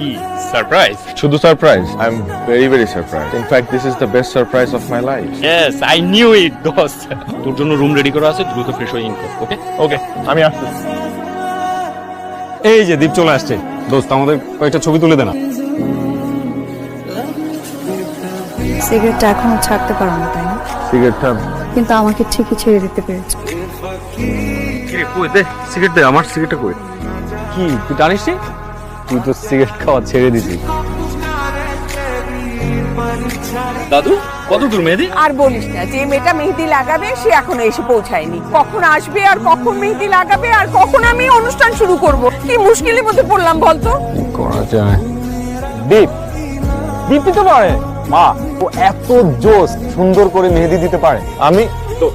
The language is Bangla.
কি সারপ্রাইজ? শুধু surprise? I am very very surprise. In fact this is the best surprise of my life. Yes, I knew it দোস্ত। তোর জন্য রুম রেডি করা আছে, দ্রুত ফ্রেশ হয়ে ইন কর। ওকে ওকে, আমি আসতেছি। এই যে দীপ চলে আসছে। দোস্ত আমাদের কয়েকটা ছবি তুলে দে না। সিগারেটটা এখনো ছাড়তে পারো না, তাই না? সিগারেটটা কিন্তু আমাকে ঠিকই ছেড়ে দিতে পেরেছো। কি রে, কই দে সিগারেট দে, আমার সিগারেটটা কই? কি তুই জানিস নি? তুই তো সিগারেট খাওয়া ছেড়ে দিছিস। দাদু, কত দূর মেহেদি? আর বলিস না, যে মেয়েটা মেহেদি লাগাবে সে এখনো এসে পৌঁছায়নি। কখন আসবে আর কখন মেহেদি লাগাবে আর কখন আমি অনুষ্ঠান শুরু করব, কি মুশকিলের মধ্যে পড়লাম বলতো। করা যায়। দীপ, দীপ্তি তো পারে মা, ও এত জোস সুন্দর করে মেহেদি দিতে পারে। আমি তো